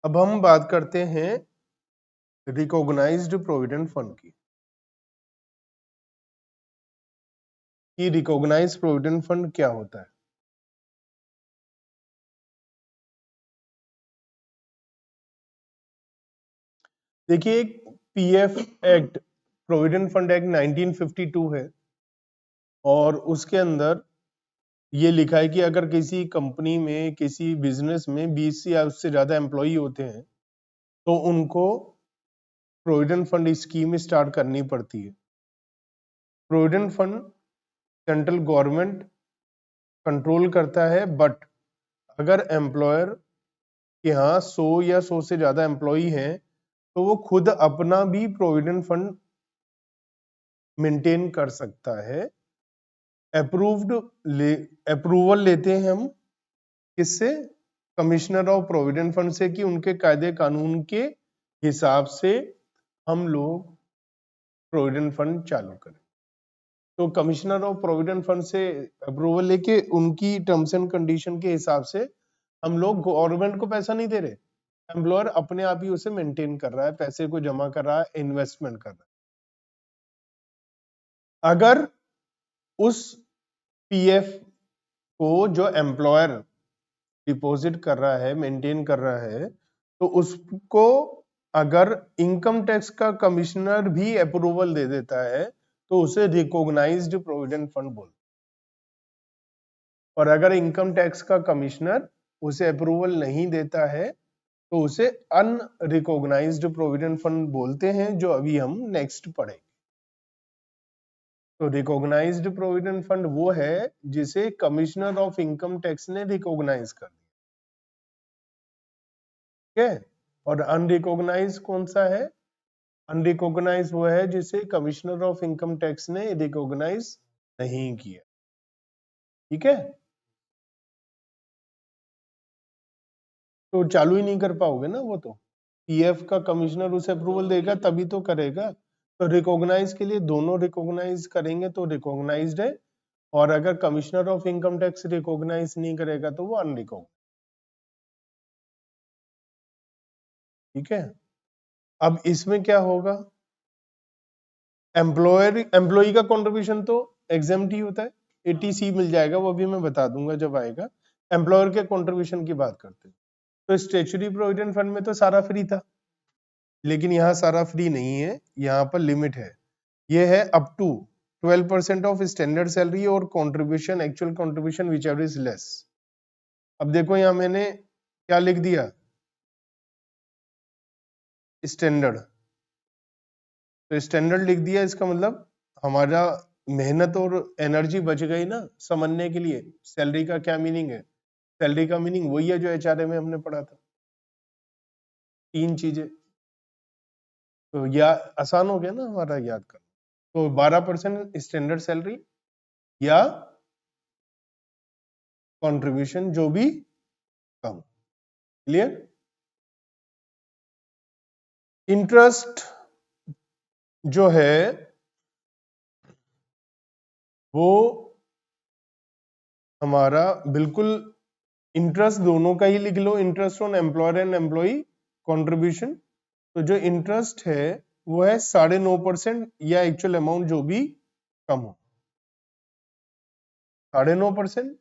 अब हम बात करते हैं रिकॉग्नाइज्ड प्रोविडेंट फंड की। कि रिकॉग्नाइज्ड प्रोविडेंट फंड क्या होता है। देखिए, एक PF act, provident fund act 1952 है, और उसके अंदर ये लिखा है कि अगर किसी कंपनी में, किसी बिजनेस में 20 या उससे ज्यादा एम्प्लॉई होते हैं तो उनको प्रोविडेंट फंड स्कीम स्टार्ट करनी पड़ती है। Provident fund central government control करता है, बट अगर एम्प्लॉयर के यहाँ 100 या 100 से ज्यादा एम्प्लॉई हैं तो वो खुद अपना भी प्रोविडेंट फंड मेंटेन कर सकता है। अप्रूवल लेते हैं हम किससे? कमिश्नर ऑफ प्रोविडेंट फंड से, कि उनके कायदे कानून के हिसाब से हम लोग प्रोविडेंट फंड चालू करें। तो कमिश्नर ऑफ प्रोविडेंट फंड से अप्रूवल लेके उनकी टर्म्स एंड कंडीशन के हिसाब से हम लोग गवर्नमेंट को पैसा नहीं दे रहे, एम्प्लॉयर अपने आप ही उसे मेंटेन कर रहा है, पैसे को जमा कर रहा है, इन्वेस्टमेंट कर रहा है। अगर उस पीएफ को जो एम्प्लॉयर डिपॉजिट कर रहा है, मेंटेन कर रहा है, तो उसको अगर इनकम टैक्स का कमिश्नर भी अप्रूवल दे देता है तो उसे रिकॉग्नाइज्ड प्रोविडेंट फंड बोलते हैं। और अगर इनकम टैक्स का कमिश्नर उसे अप्रूवल नहीं देता है तो उसे अनरिकॉग्नाइज्ड प्रोविडेंट फंड बोलते हैं, जो अभी हम नेक्स्ट पढ़ेंगे। तो रिकॉग्नाइज्ड प्रोविडेंट फंड वो है जिसे कमिश्नर ऑफ इनकम टैक्स ने रिकॉग्नाइज कर दिया, ठीक है। और अनरिकॉग्नाइज कौन सा है? अनरिकॉग्नाइज वो है जिसे कमिश्नर ऑफ इनकम टैक्स ने रिकॉग्नाइज नहीं किया, ठीक है। तो चालू ही नहीं कर पाओगे ना वो, तो पीएफ का कमिश्नर उसे अप्रूवल देगा तभी तो करेगा। तो रिकॉग्नाइज के लिए दोनों रिकॉग्नाइज करेंगे तो रिकॉग्नाइज्ड है, और अगर commissioner of income tax recognise नहीं करेगा तो वो अनरिकॉग्नाइज, ठीक है। अब इसमें क्या होगा? एम्प्लॉय का कंट्रीब्यूशन तो एग्जेम्प्ट ही होता है, 80C मिल जाएगा, वो भी मैं बता दूंगा जब आएगा। एम्प्लॉयर के कंट्रीब्यूशन की बात करते हैं तो स्टैट्यूटरी प्रोविडेंट फंड में तो सारा फ्री था, लेकिन यहाँ सारा फ्री नहीं है, यहाँ पर लिमिट है। ये है up to 12% of standard salary और contribution, actual contribution whichever is less. अब देखो यहाँ मैंने क्या लिख दिया, स्टैंडर्ड। तो स्टैंडर्ड लिख दिया, इसका मतलब हमारा मेहनत और एनर्जी बच गई ना समझने के लिए। सैलरी का क्या मीनिंग है? सैलरी का मीनिंग वही है जो एचआरए में हमने पढ़ा था, 3 चीजें। तो या आसान हो गया ना हमारा याद करना। तो 12% स्टैंडर्ड सैलरी या कंट्रीब्यूशन जो भी कम। क्लियर? इंटरेस्ट जो है वो हमारा बिल्कुल, इंटरेस्ट दोनों का ही लिख लो, interest on employer and employee contribution. तो जो इंटरेस्ट है वो है 9.5% या एक्चुअल अमाउंट जो भी कम हो, 9.5%।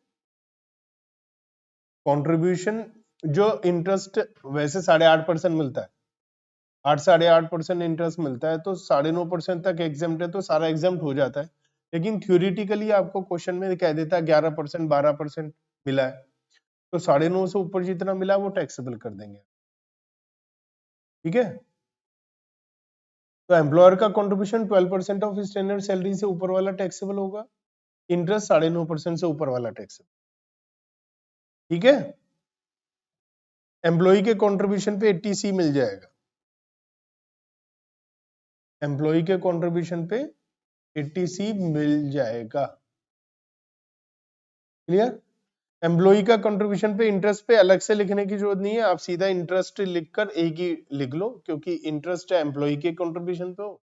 कंट्रीब्यूशन जो इंटरेस्ट वैसे 8.5% मिलता है, 8-8.5% इंटरेस्ट मिलता है, तो 9.5% तक एग्जाम्प्ट है तो सारा एग्जाम्प्ट हो जाता है। लेकिन थ्योरेटिकली आपको क्वेश्चन में कह देता है 11%, 12% मिला है, तो 9.5 से ऊपर जितना मिला वो टैक्सेबल कर देंगे, ठीक है। तो एम्प्लॉयर का कंट्रीब्यूशन 12% ऑफ स्टैंडर्ड सैलरी से ऊपर वाला टैक्सेबल होगा, इंटरेस्ट 9.5% से ऊपर वाला टैक्सेबल, ठीक है। एम्प्लॉय के कंट्रीब्यूशन पे 80C मिल जाएगा, एम्प्लॉय के कंट्रीब्यूशन पे 80C मिल जाएगा। क्लियर? एम्प्लॉय का कंट्रीब्यूशन पे इंटरेस्ट पे अलग से लिखने की जरूरत नहीं है, आप सीधा इंटरेस्ट लिखकर एक ही लिख लो, क्योंकि इंटरेस्ट चाहे एम्प्लॉय के कंट्रीब्यूशन पे हो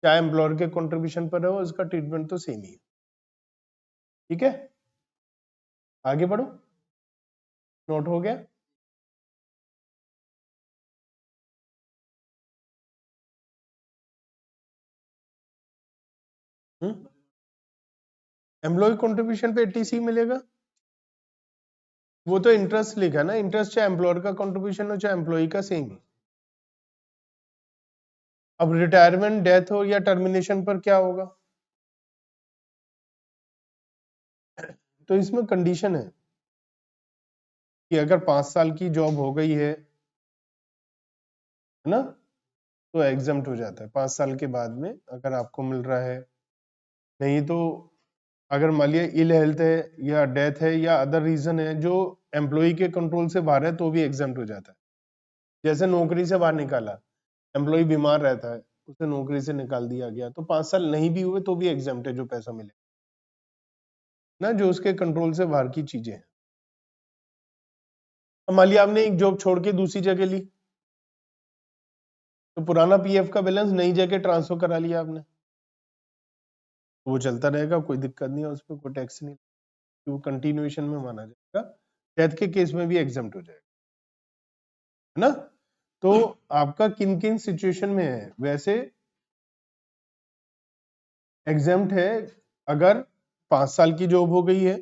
चाहे एम्प्लॉयर के कंट्रीब्यूशन पर हो, उसका ट्रीटमेंट तो सेम ही है, ठीक है। आगे बढ़ो, नोट हो गया। एम्प्लॉय कंट्रीब्यूशन पे 80C मिलेगा, वो तो इंटरेस्ट लिखा ना, इंटरेस्ट चाहे एम्प्लॉयर का कंट्रीब्यूशन हो चाहे एम्प्लॉय का, सेम। अब रिटायरमेंट, डेथ हो या टर्मिनेशन पर क्या होगा? तो इसमें कंडीशन है कि अगर 5 साल की जॉब हो गई है ना, तो एग्जम्प्ट हो जाता है 5 साल के बाद में अगर आपको मिल रहा है। नहीं तो अगर मान लिया इल हेल्थ है या डेथ है या अदर रीजन है जो एम्प्लॉय के कंट्रोल से बाहर है, तो भी एग्जम्प्ट हो जाता है। जैसे नौकरी से बाहर निकाला, एम्प्लॉय बीमार रहता है, उसे नौकरी से निकाल दिया गया, तो 5 साल नहीं भी हुए तो भी एग्जम्प्ट है, जो पैसा मिले ना, जो उसके कंट्रोल से बाहर की चीजें हैं। अब मान लिया आपने एक जॉब छोड़ के दूसरी जगह ली, तो पुराना पीएफ का बैलेंस नई जगह ट्रांसफर करा लिया आपने, तो वो चलता रहेगा, कोई दिक्कत नहीं है, उस पर कोई टैक्स नहीं, वो कंटिन्यूएशन में माना जाएगा। डेथ के केस में भी एग्जम्प्ट हो जाएगा, है ना। तो आपका किन किन सिचुएशन में है वैसे एग्जम्प्ट है? अगर 5 साल की जॉब हो गई है,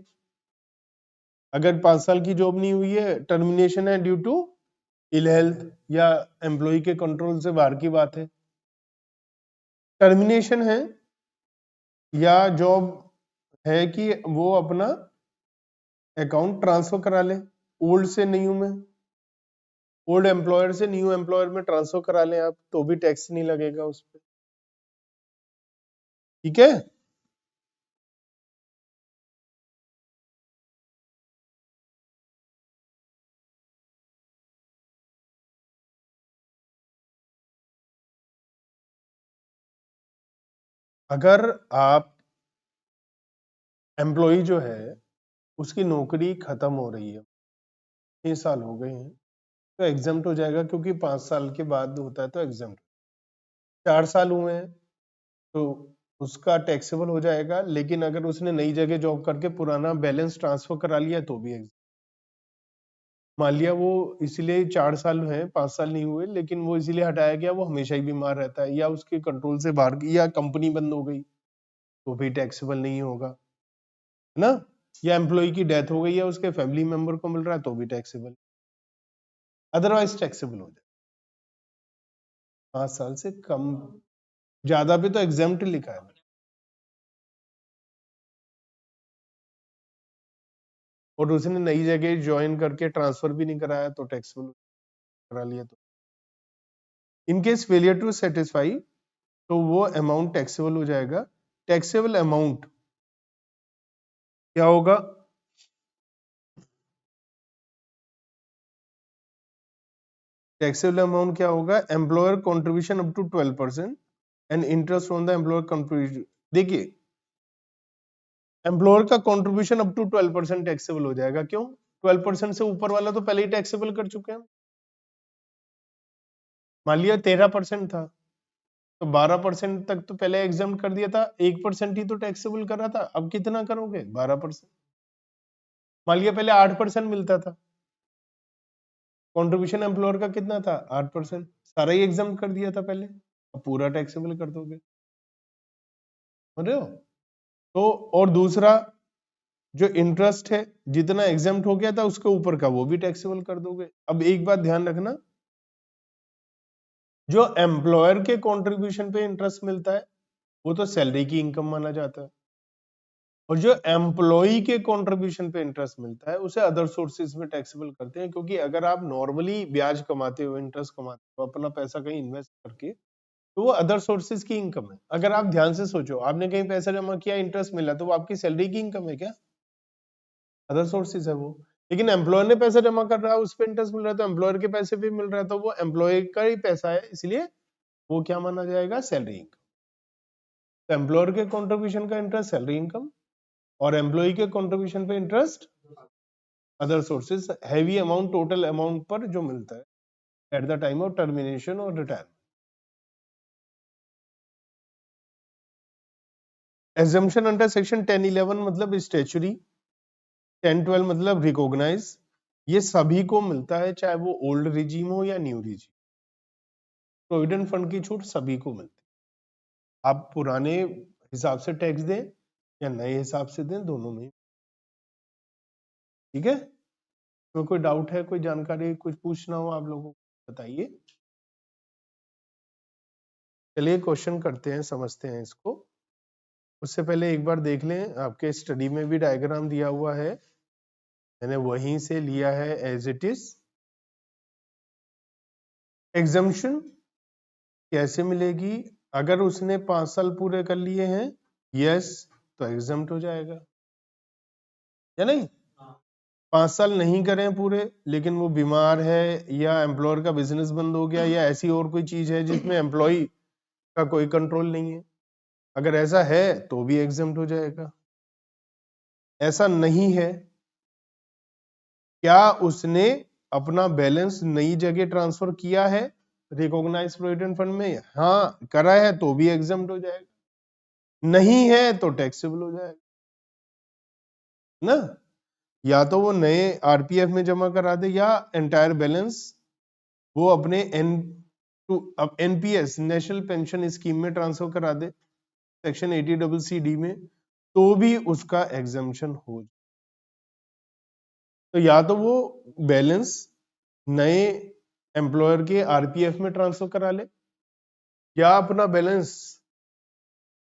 अगर 5 साल की जॉब नहीं हुई है, टर्मिनेशन है ड्यू टू इल हेल्थ या एम्प्लॉय के कंट्रोल से बाहर की बात है, टर्मिनेशन है या जॉब है कि वो अपना अकाउंट ट्रांसफर करा ले ओल्ड से न्यू में, ओल्ड एम्प्लॉयर से न्यू एम्प्लॉयर में ट्रांसफर करा लें आप, तो भी टैक्स नहीं लगेगा उस पर, ठीक है। अगर आप एम्प्लॉय जो है उसकी नौकरी खत्म हो रही है, 6 साल हो गए हैं, तो एग्जम्प्ट हो जाएगा, क्योंकि 5 साल के बाद होता है तो एग्जम्प्ट। 4 साल हुए हैं तो उसका टैक्सेबल हो जाएगा, लेकिन अगर उसने नई जगह जॉब करके पुराना बैलेंस ट्रांसफर करा लिया तो भी exempt। मान लिया वो इसलिए 4 साल है, 5 साल नहीं हुए, लेकिन वो इसीलिए हटाया गया, वो हमेशा ही बीमार रहता है या उसके कंट्रोल से बाहर या कंपनी बंद हो गई, तो भी टैक्सेबल नहीं होगा, है ना। या एम्प्लॉय की डेथ हो गई है, उसके फैमिली मेंबर को मिल रहा है, तो भी टैक्सेबल, अदरवाइज टैक्सेबल हो जाए। 5 साल से कम, ज्यादा भी तो एग्जाम्प्ट लिखा है, और उसने नई जगह ज्वाइन करके ट्रांसफर भी नहीं कराया तो टैक्सेबल करा लिया, तो in case failure to satisfy, तो वो अमाउंट टैक्सेबल हो जाएगा। टैक्सेबल अमाउंट क्या होगा? टैक्सेबल अमाउंट क्या होगा? Employer contribution up to 12% and interest on the employer contribution. देखिए, एम्प्लॉयर का कंट्रीब्यूशन अप टू 12% टैक्सेबल हो जाएगा। क्यों? 12% से ऊपर वाला तो पहले ही टैक्सेबल कर चुके हैं। मान लिया 13% था, तो 12% तक तो पहले एग्जाम कर दिया था, 1% ही तो टैक्सेबल कर रहा था, अब कितना करोगे? 12%। मान लिया पहले 8% मिलता था, कंट्रीब्यूशन एम्प्लॉयर का कितना था? 8%, सारा ही एग्जाम कर दिया था पहले, अब पूरा टैक्सेबल कर दोगे, समझ रहे हो? तो और दूसरा, जो इंटरेस्ट है जितना एग्जाम्प्ट हो गया था उसके ऊपर का वो भी टैक्सेबल कर दोगे। अब एक बात ध्यान रखना, जो एम्प्लॉयर के कंट्रीब्यूशन पे इंटरेस्ट मिलता है वो तो सैलरी की इनकम माना जाता है, और जो एम्प्लॉय के कंट्रीब्यूशन पे इंटरेस्ट मिलता है उसे अदर सोर्सेज में टैक्सेबल करते हैं। क्योंकि अगर आप नॉर्मली ब्याज कमाते हो, इंटरेस्ट कमाते हो अपना पैसा कहीं इन्वेस्ट करके, तो वो अदर सोर्सेज की इनकम है। अगर आप ध्यान से सोचो, आपने कहीं पैसा जमा किया, इंटरेस्ट मिला, तो वो आपकी सैलरी की इनकम है क्या? अदर सोर्सेज है वो। लेकिन एम्प्लॉयर ने पैसा जमा कर रहा है, उस पर इंटरेस्ट मिल रहा है, तो एम्प्लॉयर के पैसे भी मिल रहा है, तो वो एम्प्लॉय का ही पैसा है, इसलिए वो क्या माना जाएगा? Salary income. तो एम्प्लॉयर के कंट्रीब्यूशन का इंटरेस्ट सैलरी इनकम, और एम्प्लॉय के कंट्रीब्यूशन पे interest other sources, heavy amount total amount पर जो मिलता है at the time of termination और रिटायरमेंट। एजम्पशन अंडर सेक्शन 10(11) मतलब स्टेचुरी, 10(12) मतलब रिकॉग्नाइज, ये सभी को मिलता है, चाहे वो ओल्ड रिजीम हो या न्यू रिजीम। प्रोविडेंट फंड की छूट सभी को मिलती है। आप पुराने हिसाब से टैक्स दें या नए हिसाब से दें, दोनों में। ठीक है, तो कोई डाउट है, कोई जानकारी, कुछ पूछना हो आप लोगों को बताइए। चलिए क्वेश्चन करते हैं, समझते हैं इसको। उससे पहले एक बार देख लें, आपके स्टडी में भी डायग्राम दिया हुआ है, मैंने वहीं से लिया है एज इट इज। एग्जम्पशन कैसे मिलेगी? अगर उसने 5 साल पूरे कर लिए हैं, यस, तो एग्जम्प्ट हो जाएगा, या नहीं? 5 साल नहीं करें पूरे, लेकिन वो बीमार है या एम्प्लॉयर का बिजनेस बंद हो गया या ऐसी और कोई चीज है जिसमें एम्प्लॉय का कोई कंट्रोल नहीं है, अगर ऐसा है तो भी एग्जम्प्ट हो जाएगा। ऐसा नहीं है, क्या उसने अपना बैलेंस नई जगह ट्रांसफर किया है रिकॉग्नाइज प्रोविडेंट फंड में? हाँ करा है, तो भी एग्जम्प्ट हो जाएगा। नहीं है तो टैक्सेबल हो जाएगा ना। या तो वो नए आरपीएफ में जमा करा दे या एंटायर बैलेंस वो अपने एनपीएस नेशनल पेंशन स्कीम में ट्रांसफर करा दे, सेक्शन 80CC में, तो भी उसका एग्जम्पशन हो। तो या तो वो बैलेंस नए एम्प्लॉयर के आरपीएफ में ट्रांसफर करा ले या अपना बैलेंस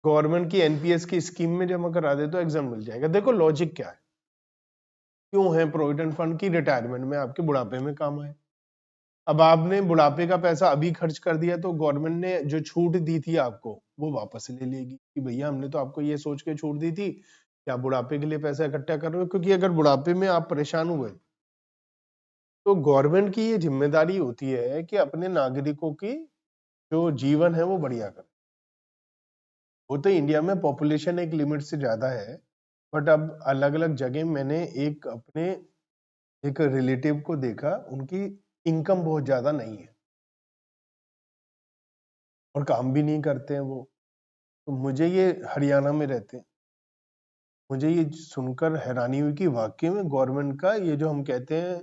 गवर्नमेंट की एनपीएस की स्कीम में जमा करा दे, तो एग्जाम मिल जाएगा। देखो लॉजिक क्या है, क्यों है प्रोविडेंट फंड की रिटायरमेंट में, आपके बुढ़ापे में काम आए। अब आपने बुढ़ापे का पैसा अभी खर्च कर दिया तो गवर्नमेंट ने जो छूट दी थी आपको वो वापस ले लेगी कि भैया हमने तो आपको ये सोच के छूट दी थी कि आप बुढ़ापे के लिए पैसा इकट्ठा कर रहे हो, क्योंकि अगर बुढ़ापे में आप परेशान हुए तो गवर्नमेंट की ये जिम्मेदारी होती है कि अपने नागरिकों की जो जीवन है वो बढ़िया करे। वो तो इंडिया में पॉपुलेशन एक लिमिट से ज्यादा है, बट अब अलग अलग जगह मैंने एक रिलेटिव को देखा, उनकी इनकम बहुत ज्यादा नहीं है और काम भी नहीं करते हैं वो। तो मुझे ये हरियाणा में रहते हैं, मुझे ये सुनकर हैरानी हुई कि वाकई में गवर्नमेंट का ये जो हम कहते हैं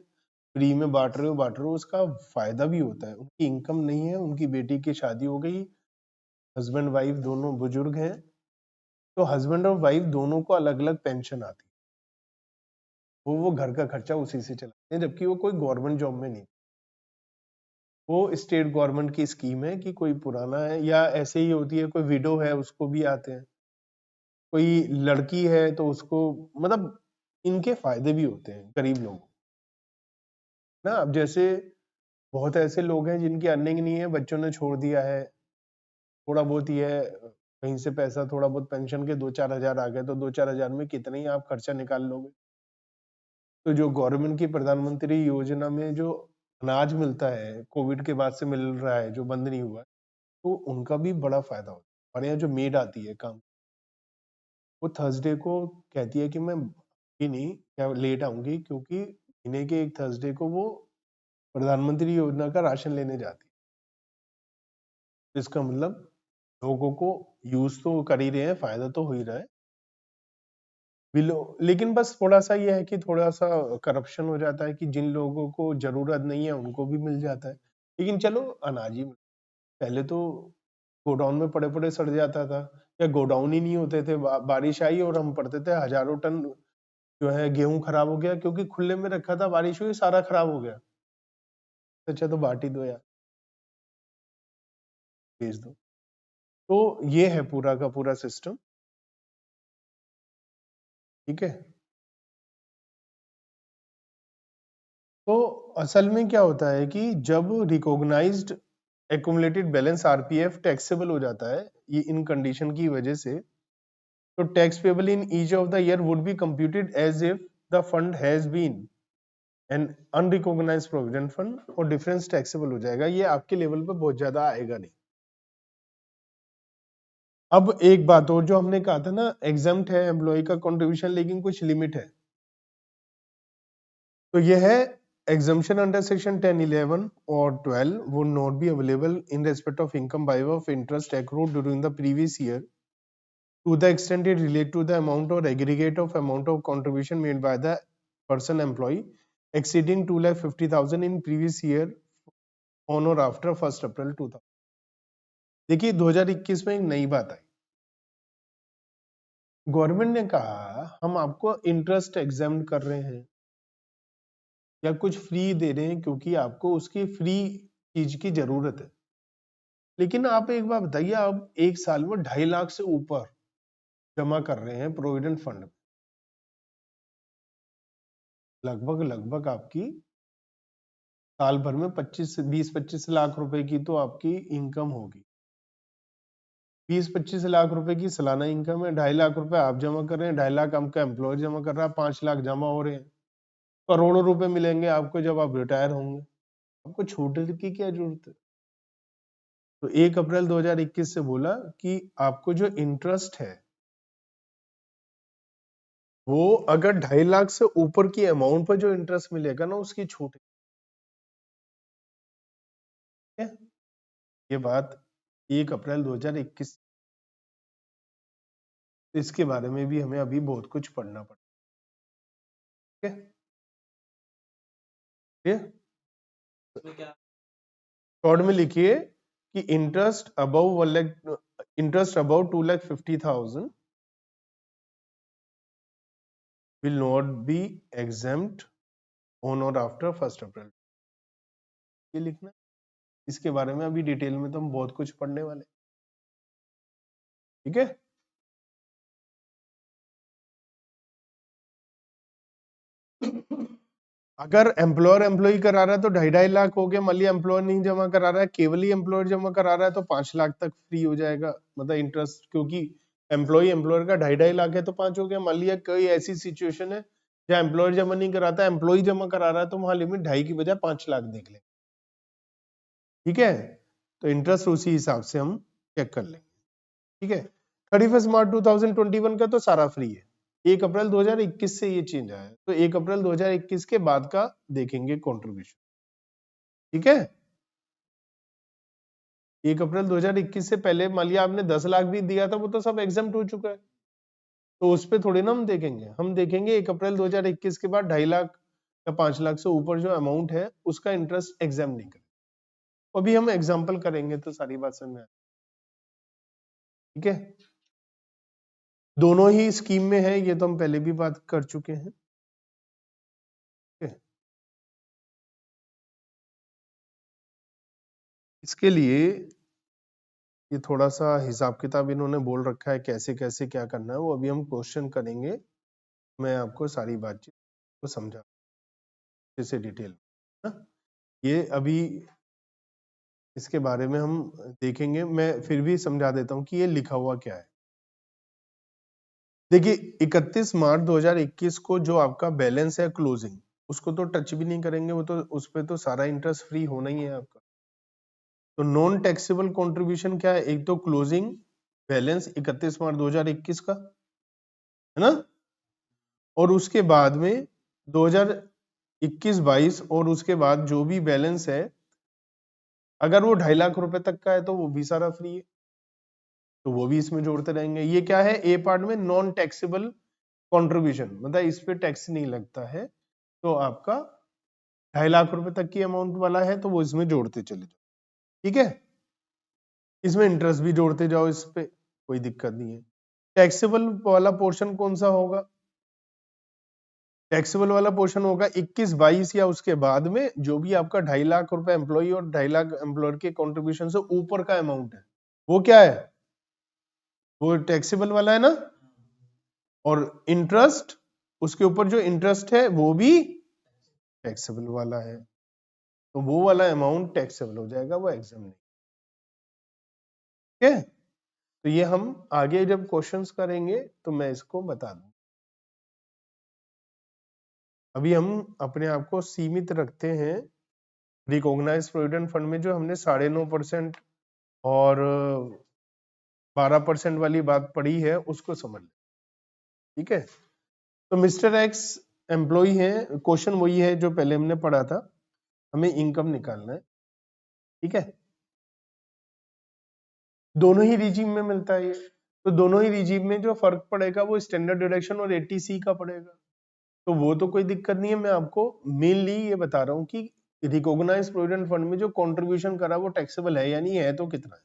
फ्री में बांट रहे हो, उसका फायदा भी होता है। उनकी इनकम नहीं है, उनकी बेटी की शादी हो गई, हस्बैंड वाइफ दोनों बुजुर्ग हैं, तो हस्बैंड और वाइफ दोनों को अलग अलग पेंशन आती है, वो घर का खर्चा उसी से चलाते हैं, जबकि वो कोई गवर्नमेंट जॉब में नहीं। वो स्टेट गवर्नमेंट की स्कीम है कि कोई पुराना है या ऐसे ही होती है, कोई विडो है उसको भी आते हैं, कोई लड़की है तो उसको, मतलब इनके फायदे भी होते हैं गरीब लोगों को ना। अब जैसे बहुत ऐसे लोग हैं जिनकी अर्निंग नहीं है, बच्चों ने छोड़ दिया है, थोड़ा बहुत ही है, कहीं से पैसा थोड़ा बहुत पेंशन के 2-4 हजार आ गए, तो 2-4 हजार में कितने ही आप खर्चा निकाल लोगे। तो जो गवर्नमेंट की प्रधानमंत्री योजना में जो अनाज मिलता है, कोविड के बाद से मिल रहा है, जो बंद नहीं हुआ है, तो उनका भी बड़ा फायदा होता है। हमारे यहाँ जो मेड आती है काम, वो थर्सडे को कहती है कि मैं ही नहीं, क्या लेट आऊंगी, क्योंकि महीने के एक थर्सडे को वो प्रधानमंत्री योजना का राशन लेने जाती है। इसका मतलब लोगों को यूज तो कर ही रहे हैं, फायदा तो हो ही रहा है। लेकिन बस थोड़ा सा ये है कि थोड़ा सा करप्शन हो जाता है कि जिन लोगों को जरूरत नहीं है उनको भी मिल जाता है। लेकिन चलो अनाज ही पहले तो गोडाउन में पड़े पड़े सड़ जाता था, या गोडाउन ही नहीं होते थे, बारिश आई और हम पड़ते थे, हजारों टन जो है गेहूं खराब हो गया क्योंकि खुले में रखा था, बारिश हुई सारा खराब हो गया। अच्छा तो बांट ही दो यार, भेज दो। तो ये है पूरा का पूरा सिस्टम। ठीक है, तो असल में क्या होता है कि जब recognised accumulated balance RPF taxable हो जाता है, ये इन कंडीशन की वजह से, तो tax payable in each of the year would be computed as if the fund has been an unrecognised provident fund, और डिफरेंस टैक्सेबल हो जाएगा। ये आपके लेवल पे बहुत ज्यादा आएगा नहीं। अब एक बात और, जो हमने कहा था ना एग्जाम्प्ट है एम्प्लॉय का कंट्रीब्यूशन, लेकिन कुछ लिमिट है, तो यह है exemption under section 10, 11 or 12 would not be available in respect of income by way of interest accrued during the previous year to the extent it relate to the amount or aggregate of amount of contribution made by the person employee exceeding 2,50,000 in previous year on or after 1st April 2000। देखिए 2021 में एक नई बात आई, government ने कहा हम आपको interest exempt कर रहे हैं या कुछ फ्री दे रहे हैं क्योंकि आपको उसकी फ्री चीज की जरूरत है। लेकिन आप एक बार बताइए, आप एक साल में 2.5 लाख से ऊपर जमा कर रहे हैं प्रोविडेंट फंड में, लगभग लगभग आपकी साल भर में 20-25 लाख रुपए की तो आपकी इनकम होगी। 20-25 लाख रुपए की सालाना इनकम है, 2.5 लाख रुपए आप जमा कर रहे हैं, 2.5 लाख आपका एम्प्लॉयर जमा कर रहा है, 5 लाख जमा हो रहे हैं। करोड़ों रुपए मिलेंगे आपको जब आप रिटायर होंगे। आपको छूट की क्या जरूरत है? तो 1 अप्रैल 2021 से बोला कि आपको जो इंटरेस्ट है वो अगर 2.5 लाख से ऊपर की अमाउंट पर जो इंटरेस्ट मिलेगा ना उसकी छूट है। ये बात 1 अप्रैल 2021। इसके बारे में भी हमें अभी बहुत कुछ पढ़ना पड़ेगा। शॉर्ट में लिखिए कि interest above 1 lakh, interest above 2,50,000 will not be exempt on or after 1 अप्रैल। ये लिखना। इसके बारे में अभी डिटेल में तो हम बहुत कुछ पढ़ने वाले। ठीक है, अगर एम्प्लॉयर एम्प्लॉय करा रहा है तो 2.5 लाख हो गया। मान लिया एम्प्लॉयर नहीं जमा करा रहा है, केवल ही एम्प्लॉयर जमा करा रहा है तो 5 लाख तक फ्री हो जाएगा, मतलब इंटरेस्ट, क्योंकि एम्प्लॉय एम्प्लॉयर का 2.5 लाख है तो 5 हो गया। मान लिया कोई ऐसी सिचुएशन है जहाँ एम्प्लॉयर जमा नहीं कराता, एम्प्लॉय जमा करा रहा है, तो वहां लिमिट 2.5 की बजाय 5 लाख देख ले। ठीक है, तो इंटरेस्ट उसी हिसाब से हम चेक कर लेंगे। ठीक है, 31 मार्च 2021 का तो सारा फ्री है। 1 अप्रैल 2021 से ये चेंज आया है, तो 1 अप्रैल 2021 के बाद का देखेंगे कंट्रीब्यूशन। ठीक है, 1 अप्रैल 2021 से पहले मान लिया आपने 10 लाख भी दिया था, वो तो सब एग्जाम्प्ट हो चुका है, तो उस पर थोड़ी ना हम देखेंगे। हम देखेंगे 1 अप्रैल 2021 के बाद 2.5 लाख या 5 लाख से ऊपर जो अमाउंट है उसका इंटरेस्ट एग्जाम नहीं करेंगे। अभी हम एग्जाम्पल करेंगे तो सारी बात समझ में आएगी। ठीक है, दोनों ही स्कीम में है, ये तो हम पहले भी बात कर चुके हैं। ठीक है? इसके लिए ये थोड़ा सा हिसाब किताब इन्होंने बोल रखा है कैसे कैसे क्या करना है, वो अभी हम क्वेश्चन करेंगे। मैं आपको सारी बातचीत को समझा जैसे डिटेल ना, ये अभी इसके बारे में हम देखेंगे। मैं फिर भी समझा देता हूँ कि ये लिखा हुआ क्या है। देखिए 31 मार्च 2021 को जो आपका बैलेंस है क्लोजिंग, उसको तो टच भी नहीं करेंगे, वो तो उस पे तो सारा इंटरेस्ट फ्री होना ही है आपका। तो नॉन टैक्सेबल कंट्रीब्यूशन क्या है? एक तो क्लोजिंग बैलेंस 31 मार्च 2021 का, है ना, और उसके बाद में 2021-22 और उसके बाद जो भी बैलेंस है, अगर वो 2.5 लाख रुपए तक का है तो वो भी सारा फ्री है, तो वो भी इसमें जोड़ते रहेंगे। ये क्या है? ए पार्ट में नॉन टैक्सेबल कंट्रीब्यूशन, मतलब इस पे टैक्स नहीं लगता है, तो आपका 2.5 लाख रुपए तक की अमाउंट वाला है तो वो इसमें जोड़ते चले जाओ। ठीक है, इसमें इंटरेस्ट भी जोड़ते जाओ, इस पे कोई दिक्कत नहीं है। टैक्सेबल वाला पोर्शन कौन सा होगा? टैक्सेबल वाला पोर्शन होगा 21-22 या उसके बाद में जो भी आपका 2.5 लाख रुपए एम्प्लॉय और 2.5 लाख एम्प्लॉयर के कंट्रीब्यूशन से ऊपर का अमाउंट है, वो क्या है? वो टैक्सेबल वाला है ना। और इंटरेस्ट, उसके ऊपर जो इंटरेस्ट है वो भी टैक्सेबल वाला है, तो वो वाला अमाउंट टैक्सेबल हो जाएगा, वो एग्जाम नहीं। ठीक है, तो ये हम आगे जब क्वेश्चंस करेंगे तो मैं इसको बता दूं। अभी हम अपने आप को सीमित रखते हैं रिकॉग्नाइज प्रोविडेंट फंड में, जो हमने 9.5% और 12% वाली बात पड़ी है उसको समझ लें। ठीक है, तो मिस्टर एक्स एम्प्लॉय है, क्वेश्चन वही है जो पहले हमने पढ़ा था, हमें इनकम निकालना है। ठीक है, दोनों ही रिजीम में मिलता है ये, तो दोनों ही रिजीम में जो फर्क पड़ेगा वो स्टैंडर्ड डिडक्शन और 80C का पड़ेगा, तो वो तो कोई दिक्कत नहीं है। मैं आपको मेनली ये बता रहा हूँ कि रिकॉग्नाइज प्रोविडेंट फंड में जो कंट्रीब्यूशन करा वो टैक्सेबल है या नहीं है, तो कितना है।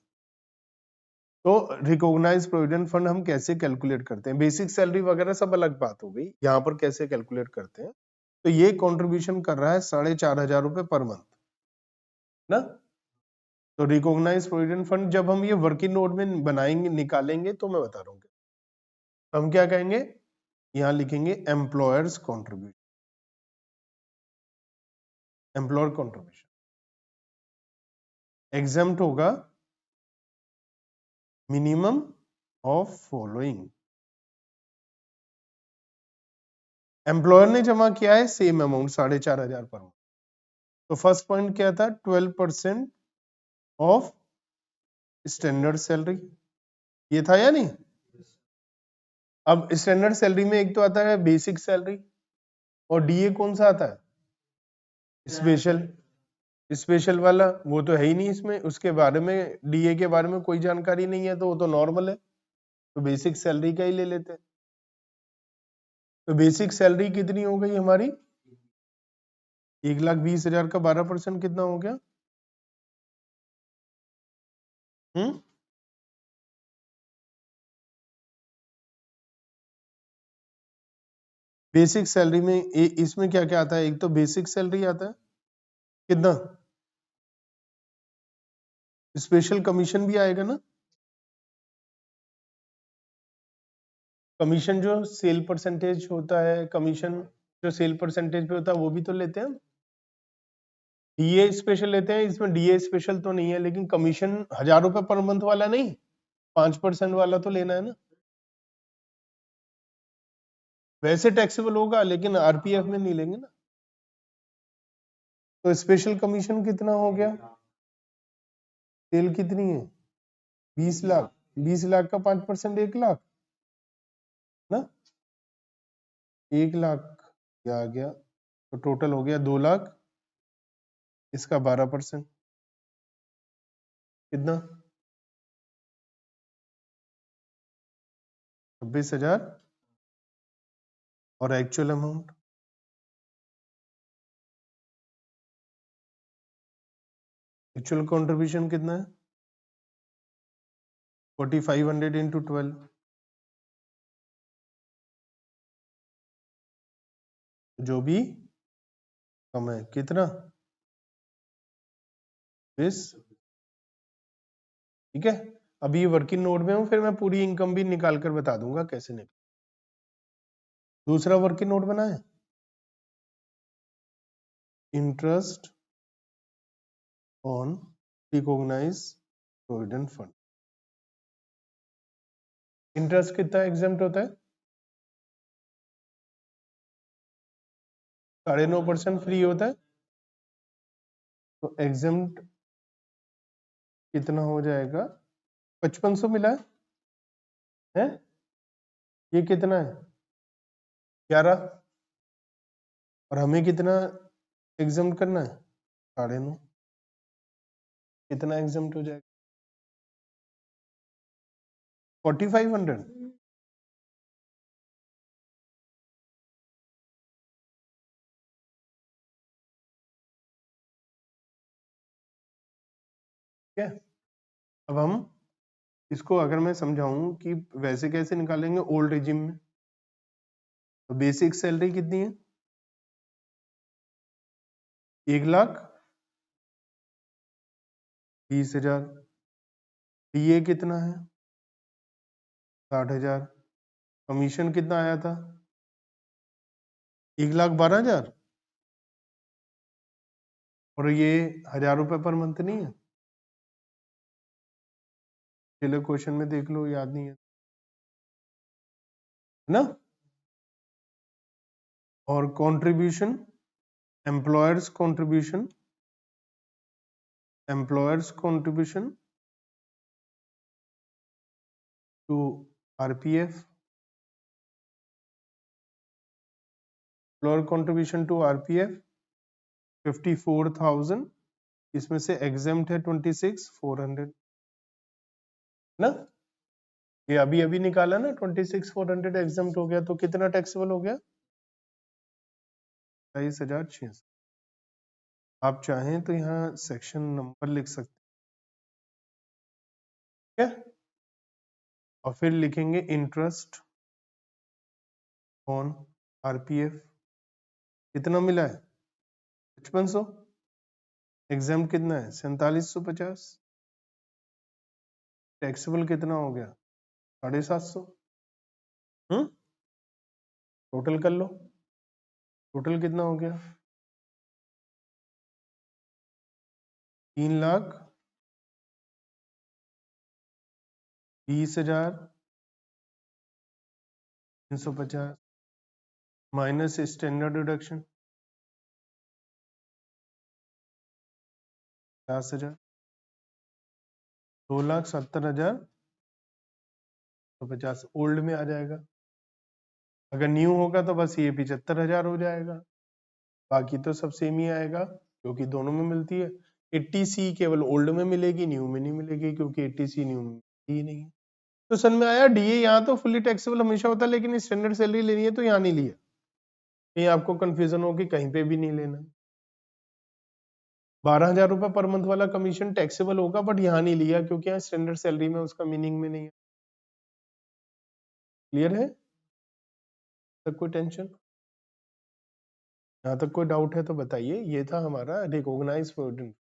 तो रिकॉग्नाइज प्रोविडेंट फंड हम कैसे कैलकुलेट करते हैं, बेसिक सैलरी वगैरह सब अलग बात हो गई, यहाँ पर कैसे कैलकुलेट करते हैं। तो ये कंट्रीब्यूशन कर रहा है 4,500 रुपए पर मंथ ना। तो रिकॉग्नाइज प्रोविडेंट फंड जब हम ये वर्किंग नोट में बनाएंगे निकालेंगे तो मैं बता रहा हूँ, तो हम क्या कहेंगे, यहाँ लिखेंगे employers contribution, employer contribution exempt होगा मिनिमम ऑफ फॉलोइंग। एम्प्लॉयर ने जमा किया है सेम अमाउंट 4,500 पर मंथ। तो फर्स्ट पॉइंट क्या था, 12% ऑफ स्टैंडर्ड सैलरी, ये था या नहीं। अब स्टैंडर्ड सैलरी में एक तो आता है बेसिक सैलरी, और डीए कौन सा आता है, स्पेशल। स्पेशल वाला वो तो है ही नहीं इसमें, उसके बारे में डीए के बारे में कोई जानकारी नहीं है, तो वो तो नॉर्मल है, तो बेसिक सैलरी का ही ले लेते हैं। तो बेसिक सैलरी कितनी हो गई हमारी, 1,20,000 का 12% कितना हो गया, हम्म, बेसिक सैलरी में इसमें क्या क्या आता है, एक तो बेसिक सैलरी आता है कितना, स्पेशल कमीशन भी आएगा ना, कमीशन जो सेल परसेंटेज होता है, कमीशन जो सेल परसेंटेज पे होता है वो भी तो लेते हैं। डीए स्पेशल लेते हैं, इसमें डीए स्पेशल तो नहीं है, लेकिन कमीशन 1,000 रुपए पर मंथ वाला नहीं, 5% वाला तो लेना है ना। वैसे टैक्सेबल होगा लेकिन आरपीएफ में नहीं लेंगे ना। तो स्पेशल कमीशन कितना हो गया, सेल कितनी है, 20 लाख, 20 लाख का 5% 1 लाख ना, 1 लाख क्या आ गया, तो टोटल हो गया 2 लाख, इसका 12% कितना, 26,000, और एक्चुअल अमाउंट, एक्चुअल कंट्रीब्यूशन कितना है, 4,500 इंटू 12, जो भी कम है कितना, 20, ठीक है। अभी ये वर्किंग नोट में हूँ, फिर मैं पूरी इनकम भी निकाल कर बता दूंगा कैसे निकल। दूसरा वर्किंग नोट बना है, interest on recognise provident fund. Interest कितना एग्जाम्प्ट होता है, 9.5% फ्री होता है, तो एग्जाम्प्ट कितना हो जाएगा, 5,500 मिला है? ये कितना है, 11, और हमें कितना एग्जाम्प्ट करना है, 9.5, कितना एग्जाम्प्ट हो जाएगा, 4,500। ठीक है, अब हम इसको अगर मैं समझाऊं कि वैसे कैसे निकालेंगे ओल्ड रेजिम में, तो बेसिक सैलरी कितनी है, 1,20,000, डीए कितना है, 60,000, कमीशन कितना आया था, 1,12,000, और ये 1,000 रुपए पर मंथ नहीं है, चलो क्वेश्चन में देख लो, याद नहीं है ना। और contribution, employer's contribution, employer's contribution to RPF, employer contribution to RPF 54,000, इसमें से एग्जाम्प्ट है 26,400 ना। ये अभी अभी निकाला ना, 26,400 एग्जाम्प्ट हो गया, तो कितना टैक्सेबल हो गया, 27,600। आप चाहें तो यहाँ सेक्शन नंबर लिख सकते हैं, ठीक है। और फिर लिखेंगे इंटरेस्ट ऑन आरपीएफ कितना मिला है 5500, एग्जाम कितना है 4750, टैक्सेबल कितना हो गया 750। टोटल कर लो, टोटल कितना हो गया 3,20,350 माइनस स्टैंडर्ड डिडक्शन 50,000, 2,70,050 ओल्ड में आ जाएगा। अगर न्यू होगा तो बस ये 75,000 हो जाएगा, बाकी तो सब सेम ही आएगा क्योंकि दोनों में मिलती है। 80C केवल ओल्ड में मिलेगी, न्यू में नहीं मिलेगी क्योंकि 80C न्यू में मिलती ही नहीं है। तो समझ में आया, डीए यहाँ तो फुली टैक्सेबल हमेशा होता है, लेकिन स्टैंडर्ड सैलरी लेनी है तो यहाँ नहीं लिया, कहीं आपको कंफ्यूजन हो कि कहीं पे भी नहीं लेना। 12,000 रुपए पर मंथ वाला कमीशन टैक्सेबल होगा बट यहाँ नहीं लिया क्योंकि यहाँ स्टैंडर्ड सैलरी में उसका मीनिंग में नहीं है। क्लियर है, तक कोई टेंशन, यहाँ तक कोई डाउट है तो बताइए। ये था हमारा रिकॉग्नाइज प्रोविडेंट